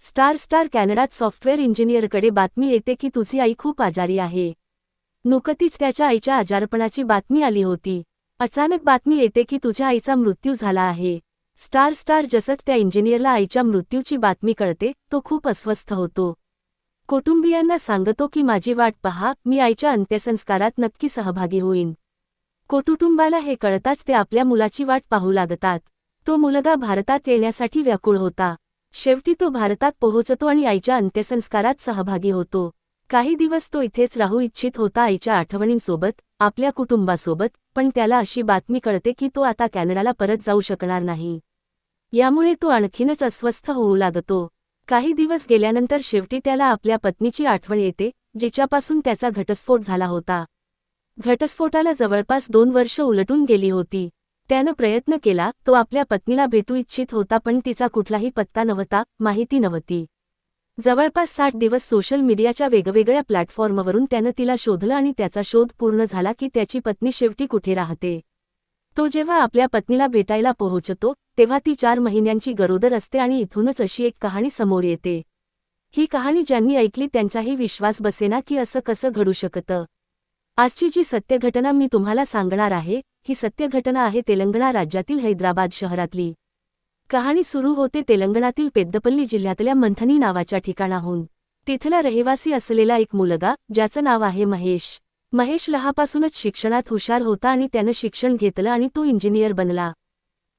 Star कॅनडात software इंजिनियरकडे बातमी येते की तुझी आई खूप आजारी आहे. नुकतीच त्याच्या आईच्या आजारपणाची बातमी आली होती. अचानक बातमी येते की तुझ्या आईचा मृत्यू झाला आहे. स्टार जसंच त्या इंजिनियरला आईच्या मृत्यूची बातमी कळते तो खूप अस्वस्थ होतो. कुटुंबियांना सांगतो की माझी वाट पहा, मी आईच्या अंत्यसंस्कारात नक्की सहभागी होईन. कुटुंबाला हे कळताच ते आपल्या मुलाची वाट पाहू लागतात. तो मुलगा भारतात येण्यासाठी व्याकुळ होता. शेवटी तो भारतात पोहोचतो आणि आईच्या अंत्यसंस्कारात सहभागी होतो. काही दिवस तो इथेच राहू इच्छित होता आईच्या आठवणींसोबत, आपल्या कुटुंबासोबत, पण त्याला अशी बातमी कळते की तो आता कॅनडाला परत जाऊ शकणार नाही. यामुळे तो आणखीनच अस्वस्थ होऊ लागतो. काही दिवस गेल्यानंतर शेवटी त्याला आपल्या पत्नीची आठवण येते, जिच्यापासून त्याचा घटस्फोट झाला होता. घटस्फोटाला जवळपास 2 वर्ष उलटून गेली होती. त्यानं प्रयत्न केला, तो आपल्या पत्नीला भेटू इच्छित होता पण तिचा कुठलाही पत्ता नव्हता, माहिती नव्हती. जवळपास 60 दिवस सोशल मीडियाच्या वेगवेगळ्या प्लॅटफॉर्मवरून त्यानं तिला शोधलं आणि त्याचा शोध पूर्ण झाला की त्याची पत्नी शेवटी कुठे राहते. तो जेव्हा आपल्या पत्नीला भेटायला पोहोचतो, तेव्हा ती 4 महिन्यांची गरोदर असते आणि इथूनच अशी एक कहाणी समोर येते. ही कहाणी ज्यांनी ऐकली त्यांचाही विश्वास बसेना की असं कसं घडू शकतं. आजची जी सत्य घटना मी तुम्हाला सांगणार आहे, ही सत्य घटना आहे तेलंगणा राज्यातील हैदराबाद शहरातली. कहाणी सुरू होते तेलंगणातील पेद्दपल्ली जिल्ह्यातल्या मंथनी नावाच्या ठिकाणाहून. तिथला रहिवासी असलेला एक मुलगा, ज्याचं नाव आहे महेश. महेश लहापासूनच शिक्षणात हुशार होता आणि त्यानं शिक्षण घेतलं आणि तो इंजिनियर बनला.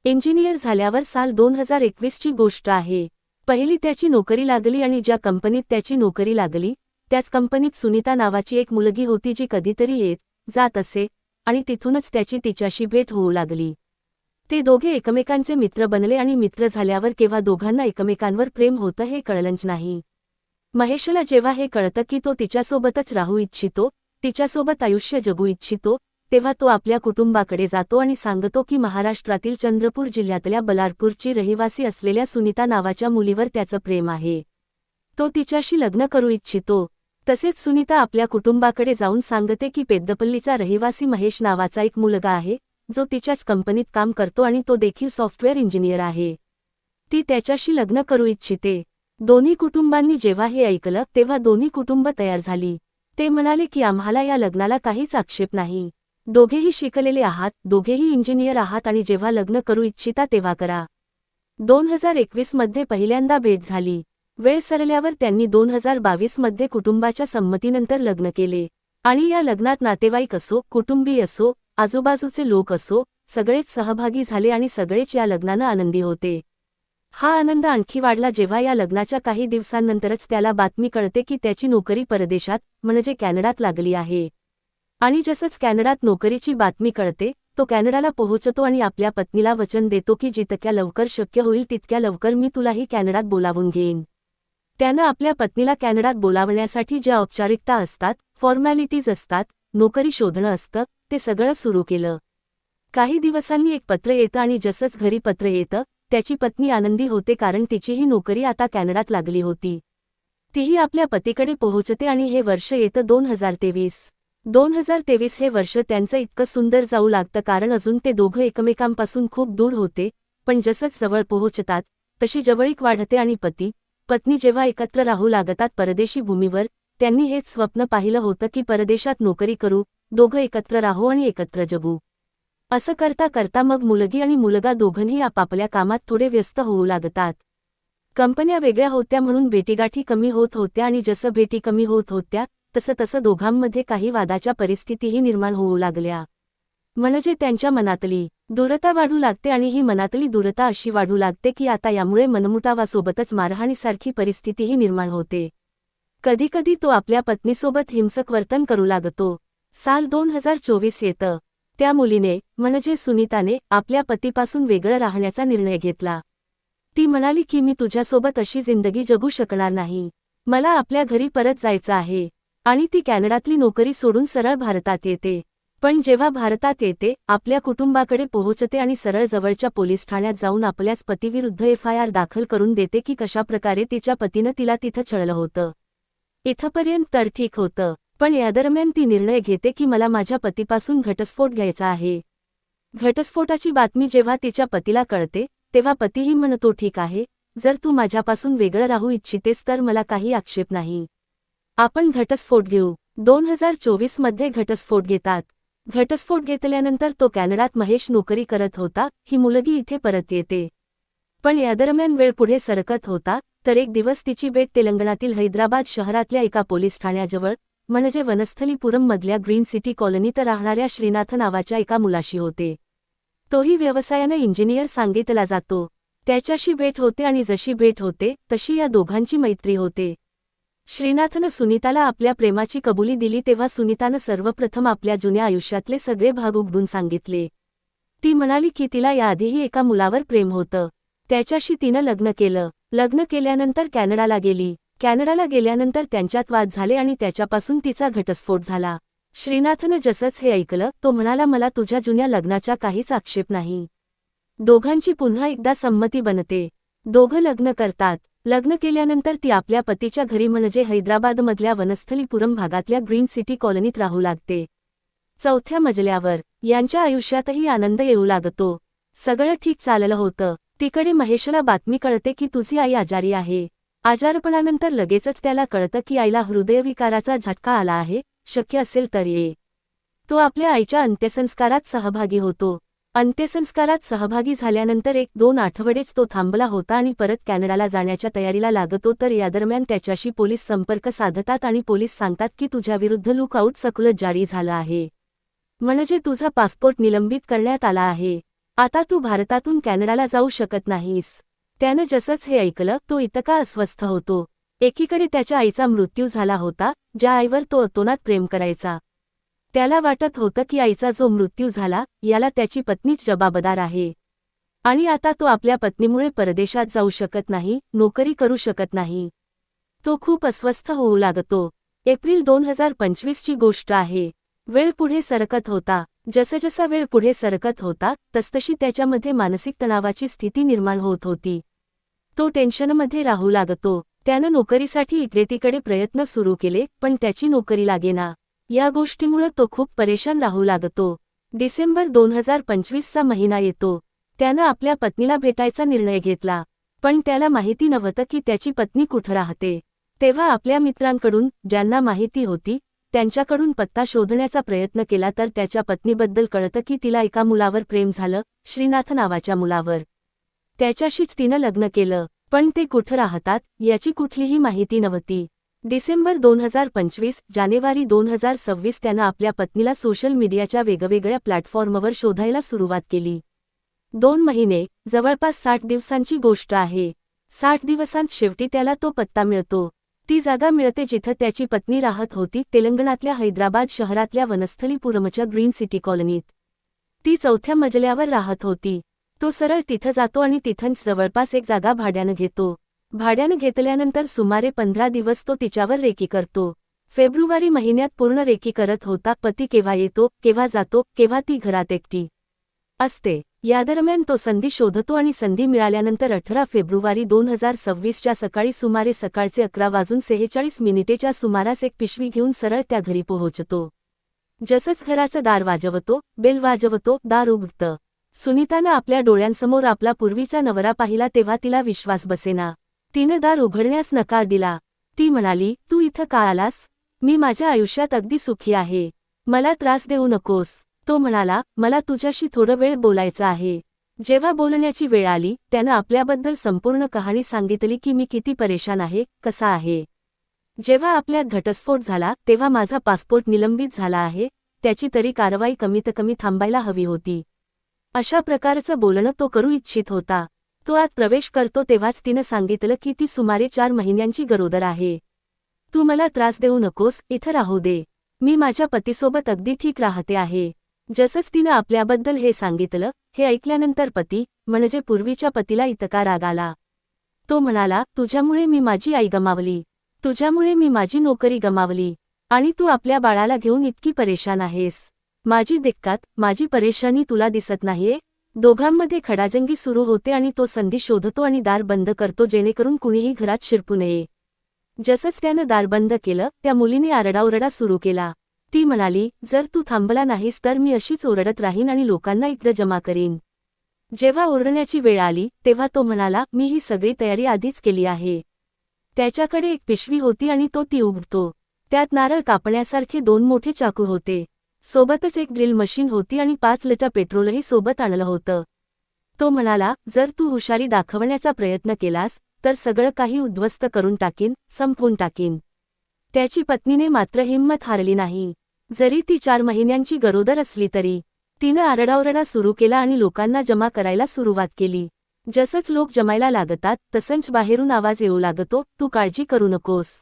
इंजिनियर झाल्यावर साल 2021 ची गोष्ट आहे. पहिली त्याची नोकरी लागली आणि ज्या कंपनीत त्याची नोकरी लागली, त्याच कंपनीत सुनीता नावाची एक मुलगी होती जी कधीतरी येत जात असे आणि तिथूनच त्याची तिच्याशी भेट होऊ लागली. ते दोघे एकमेकांचे मित्र बनले आणि मित्र झाल्यावर केव्हा दोघांना एकमेकांवर प्रेम होतं हे कळलंच नाही. महेशला जेव्हा हे कळतं की तो तिच्यासोबतच राहू इच्छितो, तिच्यासोबत आयुष्य जगू इच्छितो, तेव्हा तो आपल्या कुटुंबाकडे जातो आणि सांगतो की महाराष्ट्रातील चंद्रपूर जिल्ह्यातल्या बलारपूरची रहिवासी असलेल्या सुनीता नावाच्या मुलीवर त्याचं प्रेम आहे. तो तिच्याशी लग्न करू इच्छितो. तसेच सुनीता आपल्या कुटुंबाकडे जाऊन सांगते की पेद्दपल्लीचा रहिवासी महेश नावाचा एक मुलगा आहे, जो तिच्याच कंपनीत काम करतो आणि तो देखील सॉफ्टवेअर इंजिनियर आहे. ती त्याच्याशी लग्न करू इच्छिते. दोन्ही कुटुंबांनी जेव्हा हे ऐकलं तेव्हा दोन्ही कुटुंब तयार झाली. ते म्हणाले की आम्हाला या लग्नाला काहीच आक्षेप नाही. दोघेही शिकलेले आहात, दोघेही इंजिनियर आहात आणि जेव्हा लग्न करू इच्छिता तेव्हा करा. 2021 मध्ये पहिल्यांदा भेट झाली. वेळ सरल्यावर त्यांनी 2022 मध्ये कुटुंबाच्या संमतीनंतर लग्न केले. आणि या लग्नात नातेवाईक असो, कुटुंबीय असो, आजूबाजूचे लोक असो, सगळेच सहभागी झाले आणि सगळेच या लग्नानं आनंदी होते. हा आनंद आणखी वाढला जेव्हा या लग्नाच्या काही दिवसांनंतरच त्याला बातमी कळते की त्याची नोकरी परदेशात म्हणजे कॅनडात लागली आहे. आणि जसंच कॅनडात नोकरीची बातमी कळते, तो कॅनडाला पोहोचतो आणि आपल्या पत्नीला वचन देतो की जितक्या लवकर शक्य होईल तितक्या लवकर मी तुलाही कॅनडात बोलावून घेईन. त्यानं आपल्या पत्नीला कॅनडात बोलावण्यासाठी ज्या औपचारिकता असतात, फॉर्मॅलिटीज असतात, नोकरी शोधणं असतं, ते सगळं सुरू केलं. काही दिवसांनी एक पत्र येतं आणि जसंच घरी पत्र येतं, त्याची पत्नी आनंदी होते कारण तिचीही नोकरी आता कॅनडात लागली होती. तीही आपल्या पतीकडे पोहोचते आणि हे वर्ष येतं 2023. 2023 हे वर्ष त्यांचं इतकं सुंदर जाऊ लागतं कारण अजून ते दोघं एकमेकांपासून खूप दूर होते, पण जसंच जवळ पोहोचतात, तशी जवळीक वाढते आणि पत्नी जेव्हा एकत्र राहू लागतात परदेशी भूमीवर, त्यांनी हेच स्वप्न पाहिलं होतं की परदेशात नोकरी करू, दोघं एकत्र राहू आणि एकत्र जगू. असं करता करता मग मुलगी आणि मुलगा दोघंही आपापल्या कामात थोडे व्यस्त होऊ लागतात. कंपन्या वेगळ्या होत्या म्हणून भेटीगाठी कमी होत होत्या आणि जसं भेटी कमी होत होत्या, तसं दोघांमध्ये काही वादाच्या परिस्थितीही निर्माण होऊ लागल्या. म्हणजे त्यांच्या मनातली दूरता वाढू लागते आणि ही मनातली दूरता अशी वाढू लागते की आता यामुळे मनमुटावासोबतच मारहाणीसारखी परिस्थितीही निर्माण होते. कधीकधी तो आपल्या पत्नीसोबत हिंसक वर्तन करू लागतो. साल 2024 येतं. त्या मुलीने, म्हणजे सुनीताने, आपल्या पतीपासून वेगळं राहण्याचा निर्णय घेतला. ती म्हणाली की मी तुझ्यासोबत अशी जिंदगी जगू शकणार नाही. मला आपल्या घरी परत जायचं आहे. आणि ती कॅनडातली नोकरी सोडून सरळ भारतात येते. पण जेव्हा भारतात येते, आपल्या कुटुंबाकडे पोहोचते आणि सरळ जवळच्या पोलीस ठाण्यात जाऊन आपल्याच पतीविरुद्ध FIR दाखल करून देते की कशाप्रकारे तिच्या पतीनं तिला तिथं छळलं होतं. इथपर्यंत तर ठीक होतं, पण यादरम्यान ती निर्णय घेते की मला माझ्या पतीपासून घटस्फोट घ्यायचा आहे. घटस्फोटाची बातमी जेव्हा तिच्या पतीला कळते, तेव्हा पतीही म्हणतो ठीक आहे, जर तू माझ्यापासून वेगळं राहू इच्छितेस तर मला काही आक्षेप नाही. आपण घटस्फोट घेऊ. 2024 मध्ये घटस्फोट घेतात. घटस्फोट घेतल्यानंतर तो कॅनडात महेश नोकरी करत होता. ही मुलगी इथे परत येते. पण यादरम्यान वेळ पुढे सरकत होता तर एक दिवस तिची भेट तेलंगणातील हैदराबाद शहरातल्या एका पोलीस ठाण्याजवळ म्हणजे वनस्थलीपुरम मधल्या ग्रीन सिटी कॉलनीत राहणाऱ्या श्रीनाथ नावाच्या एका मुलाशी होते. तोही व्यवसायाने इंजिनियर सांगितला जातो. त्याच्याशी भेट होते आणि जशी भेट होते तशी या दोघांची मैत्री होते. श्रीनाथनं सुनीताला आपल्या प्रेमाची कबुली दिली तेव्हा सुनीतानं सर्वप्रथम आपल्या जुन्या आयुष्यातले सगळे भाग उघडून सांगितले. ती म्हणाली की तिला याआधीही एका मुलावर प्रेम होतं. त्याच्याशी तिनं लग्न केलं. लग्न केल्यानंतर कॅनडाला गेली. कॅनडाला गेल्यानंतर त्यांच्यात वाद झाले आणि त्याच्यापासून तिचा घटस्फोट झाला. श्रीनाथनं जसंच हे ऐकलं तो म्हणाला मला तुझ्या जुन्या लग्नाचा काहीच आक्षेप नाही. दोघांची पुन्हा एकदा संमती बनते. दोघं लग्न करतात. लग्न केल्यानंतर ती आपल्या पतीच्या घरी म्हणजे हैदराबादमधल्या वनस्थलीपुरम भागातल्या ग्रीन सिटी कॉलनीत राहू लागते. 4थ्या मजल्यावर. यांच्या आयुष्यातही आनंद येऊ लागतो. सगळं ठीक चाललं होतं. तिकडे महेशला बातमी कळते की तुझी आई आजारी आहे. आजारपणानंतर लगेचच त्याला कळतं की आईला हृदयविकाराचा झटका आला आहे. शक्य असेल तर ये. तो आपल्या आईच्या अंत्यसंस्कारात सहभागी होतो. अंत्यसंस्कारात सहभागी झाल्यानंतर 1-2 आठवडेच तो थांबला होता आणि परत कॅनडाला जाण्याच्या तयारीला लागतो तर यादरम्यान त्याच्याशी पोलीस संपर्क साधतात आणि पोलीस सांगतात की तुझ्याविरुद्ध लुकआउट सर्क्युलर जारी झालं आहे. म्हणजे तुझा पासपोर्ट निलंबित करण्यात आला आहे. आता तू भारतातून कॅनडाला जाऊ शकत नाहीस. त्यानं जसंच हे ऐकलं तो इतका अस्वस्थ होतो. एकीकडे त्याच्या आईचा मृत्यू झाला होता ज्या आईवर तो अतोनात प्रेम करायचा. त्याला वाटत होतं की आईचा जो मृत्यू झाला याला त्याची पत्नीच जबाबदार आहे. आणि आता तो आपल्या पत्नीमुळे परदेशात जाऊ शकत नाही, नोकरी करू शकत नाही. तो खूप अस्वस्थ होऊ लागतो. एप्रिल 2025 ची गोष्ट आहे. वेळ पुढे सरकत होता. जसजसा वेळ पुढे सरकत होता तसतशी त्याच्यामध्ये मानसिक तणावाची स्थिती निर्माण होत होती. तो टेन्शनमध्ये राहू लागतो. त्यानं नोकरीसाठी इकडेतिकडे प्रयत्न सुरू केले पण त्याची नोकरी लागेना. या गोष्टीमुळे तो खूप परेशान राहू लागतो. डिसेंबर 2025 चा महिना येतो. त्यानं आपल्या पत्नीला भेटायचा निर्णय घेतला. पण त्याला माहिती नव्हतं की त्याची पत्नी कुठं राहते. तेव्हा आपल्या मित्रांकडून ज्यांना माहिती होती त्यांच्याकडून पत्ता शोधण्याचा प्रयत्न केला तर त्याच्या पत्नीबद्दल कळतं की तिला एका मुलावर प्रेम झालं, श्रीनाथ नावाच्या मुलावर. त्याच्याशीच तिनं लग्न केलं. पण ते कुठं राहतात याची कुठलीही माहिती नव्हती. डिसेंबर 2025 जानेवारी 2026 त्यानं आपल्या पत्नीला सोशल मीडियाच्या वेगवेगळ्या प्लॅटफॉर्मवर शोधायला सुरुवात केली. 2 महिने, जवळपास 60 दिवसांची गोष्ट आहे. 60 दिवसांत शेवटी त्याला तो पत्ता मिळतो. ती जागा मिळते जिथं त्याची पत्नी राहत होती, तेलंगणातल्या हैदराबाद शहरातल्या वनस्थलीपुरमच्या ग्रीन सिटी कॉलनीत. ती 4थ्या मजल्यावर राहत होती. तो सरळ तिथं जातो आणि तिथंच जवळपास एक जागा भाड्यानं घेतो. भाड्यानं घेतल्यानंतर सुमारे 15 दिवस तो तिच्यावर रेकी करतो. फेब्रुवारी महिन्यात पूर्ण रेकी करत होता. पती केव्हा येतो, केव्हा जातो, केव्हा ती घरात एकटी असते यादरम्यान तो संधी शोधतो आणि संधी मिळाल्यानंतर 18 फेब्रुवारी 2026 च्या सकाळी सुमारे सकाळचे 11:46 सुमारास एक पिशवी घेऊन सरळ त्या घरी पोहोचतो. जसंच घराचं दार वाजवतो, बेल वाजवतो, दार उघडतं. सुनीतानं आपल्या डोळ्यांसमोर आपला पूर्वीचा नवरा पाहिला तेव्हा तिला विश्वास बसेना. तिनं दार उघडण्यास नकार दिला. ती म्हणाली, तू इथं का आलास? मी माझ्या आयुष्यात अगदी सुखी आहे. मला त्रास देऊ नकोस. तो म्हणाला, मला तुझ्याशी थोडं वेळ बोलायचं आहे. जेव्हा बोलण्याची वेळ आली त्यानं आपल्याबद्दल संपूर्ण कहाणी सांगितली की मी किती परेशान आहे, कसा आहे. जेव्हा आपल्यात घटस्फोट झाला तेव्हा माझा पासपोर्ट निलंबित झाला आहे, त्याची तरी कारवाई कमीत कमी थांबायला हवी होती. अशा प्रकारचं बोलणं तो करू इच्छित होता. तो आत प्रवेश करतो तेव्हाच तिनं सांगितलं की ती सुमारे 4 महिन्यांची गरोदर आहे. तू मला त्रास देऊ नकोस, इथं राहू दे. मी माझ्या पतीसोबत अगदी ठीक राहते आहे. जसंच तिनं आपल्याबद्दल हे सांगितलं, हे ऐकल्यानंतर पती म्हणजे पूर्वीच्या पतीला इतका राग आला. तो म्हणाला, तुझ्यामुळे मी माझी आई गमावली. तुझ्यामुळे मी माझी नोकरी गमावली. आणि तू आपल्या बाळाला घेऊन इतकी परेशान आहेस. माझी दिक्कत, माझी परेशानी तुला दिसत नाहीये. दोघांमध्ये खडाजंगी सुरू होते आणि तो संधी शोधतो आणि दार बंद करतो जेणेकरून कुणीही घरात शिरपू नये. जसंच त्यानं दार बंद केलं त्या मुलीने आरडाओरडा सुरू केला. ती म्हणाली, जर तू थांबला नाहीस तर मी अशीच ओरडत राहीन आणि लोकांना इकडं जमा करीन. जेव्हा ओरडण्याची वेळ आली तेव्हा तो म्हणाला, मी ही सगळी तयारी आधीच केली आहे. त्याच्याकडे एक पिशवी होती आणि तो ती उघडतो. त्यात नारळ कापण्यासारखे 2 मोठे चाकू होते. सोबतच एक ड्रिल मशीन होती आणि 5 लिटर पेट्रोलही सोबत आणलं होतं. तो म्हणाला, जर तू हुशारी दाखवण्याचा प्रयत्न केलास तर सगळं काही उद्ध्वस्त करून टाकीन, संपवून टाकीन. त्याची पत्नीने मात्र हिंमत हारली नाही. जरी ती 4 महिन्यांची गरोदर असली तरी तिनं आरडाओरडा सुरू केला आणि लोकांना जमा करायला सुरुवात केली. जसंच लोक जमायला लागतात तसंच बाहेरून आवाज येऊ लागतो, तू काळजी करू नकोस,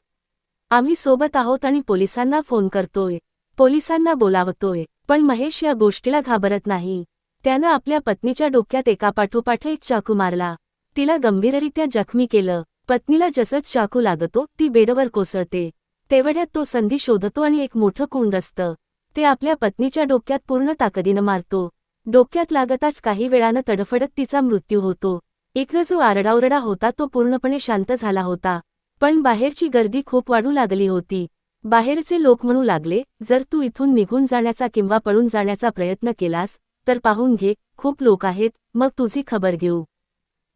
आम्ही सोबत आहोत आणि पोलिसांना फोन करतोय, पोलिसांना बोलावतोय. पण महेश या गोष्टीला घाबरत नाही. त्यानं आपल्या पत्नीच्या डोक्यात एकापाठोपाठ एक चाकू मारला. तिला गंभीररित्या जखमी केलं. पत्नीला जसंच चाकू लागतो ती बेडवर कोसळते. तेवढ्यात तो संधी शोधतो आणि एक मोठं कुंड असतं ते आपल्या पत्नीच्या डोक्यात पूर्ण ताकदीनं मारतो. डोक्यात लागताच काही वेळानं तडफडत तिचा मृत्यू होतो. इकडं जो आरडाओरडा होता तो पूर्णपणे शांत झाला होता. पण बाहेरची गर्दी खूप वाढू लागली होती. बाहेरचे लोक म्हणू लागले, जर तू इथून निघून जाण्याचा किंवा पळून जाण्याचा प्रयत्न केलास तर पाहून घे, खूप लोक आहेत, मग तुझी खबर घेऊ.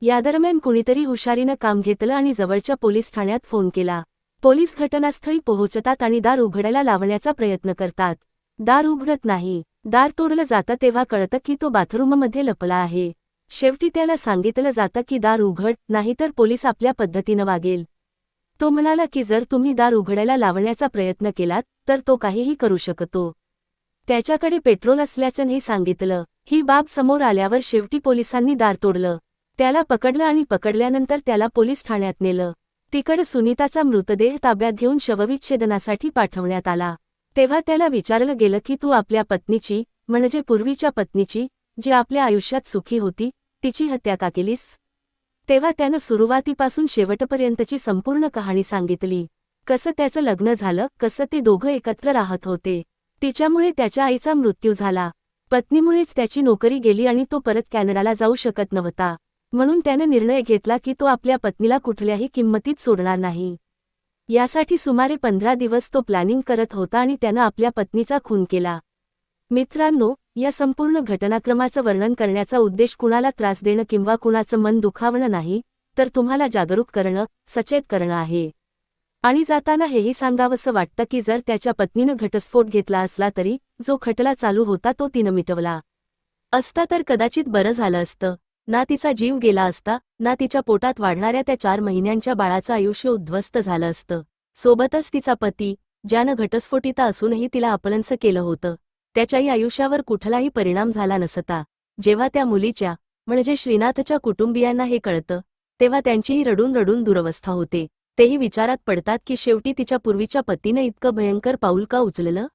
यादरम्यान कुणीतरी हुशारीनं काम घेतलं आणि जवळच्या पोलीस ठाण्यात फोन केला. पोलीस घटनास्थळी पोहोचतात आणि दार उघडायला लावण्याचा प्रयत्न करतात. दार उघडत नाही. दार तोडलं जातं तेव्हा कळतं की तो बाथरूममध्ये लपला आहे. शेवटी त्याला सांगितलं जातं की दार उघड, नाहीतर पोलीस आपल्या पद्धतीनं वागेल. तो म्हणाला की जर तुम्ही दार उघडायला लावण्याचा प्रयत्न केलात तर तो काहीही करू शकतो. त्याच्याकडे पेट्रोल असल्याचंही सांगितलं. ही बाब समोर आल्यावर शेवटी पोलिसांनी दार तोडलं. त्याला पकडलं आणि पकडल्यानंतर त्याला पोलीस ठाण्यात नेलं. तिकडं सुनीताचा मृतदेह ताब्यात घेऊन शवविच्छेदनासाठी पाठवण्यात आला. तेव्हा त्याला विचारलं गेलं की तू आपल्या पत्नीची, म्हणजे पूर्वीच्या पत्नीची, जी आपल्या आयुष्यात सुखी होती, तिची हत्या का केलीस? तेव्हा त्यानं सुरुवातीपासून शेवटपर्यंतची संपूर्ण कहाणी सांगितली. कसं त्याचं लग्न झालं, कसं ते दोघं एकत्र राहत होते. तिच्यामुळे त्याच्या आईचा मृत्यू झाला. पत्नीमुळेच त्याची नोकरी गेली आणि तो परत कॅनडाला जाऊ शकत नव्हता. म्हणून त्यानं निर्णय घेतला की तो आपल्या पत्नीला कुठल्याही किंमतीत सोडणार नाही. यासाठी सुमारे 15 दिवस तो प्लॅनिंग करत होता आणि त्यानं आपल्या पत्नीचा खून केला. मित्रांनो, या संपूर्ण घटनाक्रमाचं वर्णन करण्याचा उद्देश कुणाला त्रास देणं किंवा कुणाचं मन दुखावणं नाही, तर तुम्हाला जागरूक करणं, सचेत करणं आहे. आणि जाताना हेही सांगावंसं वाटतं की जर त्याच्या पत्नीनं घटस्फोट घेतला असला तरी जो खटला चालू होता तो तिनं मिटवला असता तर कदाचित बरं झालं असतं. ना तिचा जीव गेला असता, ना तिच्या पोटात वाढणाऱ्या त्या 4 महिन्यांच्या बाळाचं आयुष्य उद्ध्वस्त झालं असतं. सोबतच तिचा पती, ज्यानं घटस्फोटिता असूनही तिला अपलंस केलं होतं, त्याच्याही आयुष्यावर कुठलाही परिणाम झाला नसता. जेव्हा त्या मुलीच्या, म्हणजे श्रीनाथच्या कुटुंबियांना हे कळतं तेव्हा त्यांचीही रडून रडून दुरवस्था होते. तेही विचारात पडतात की शेवटी तिच्या पूर्वीच्या पतीनं इतकं भयंकर पाऊल का उचललं.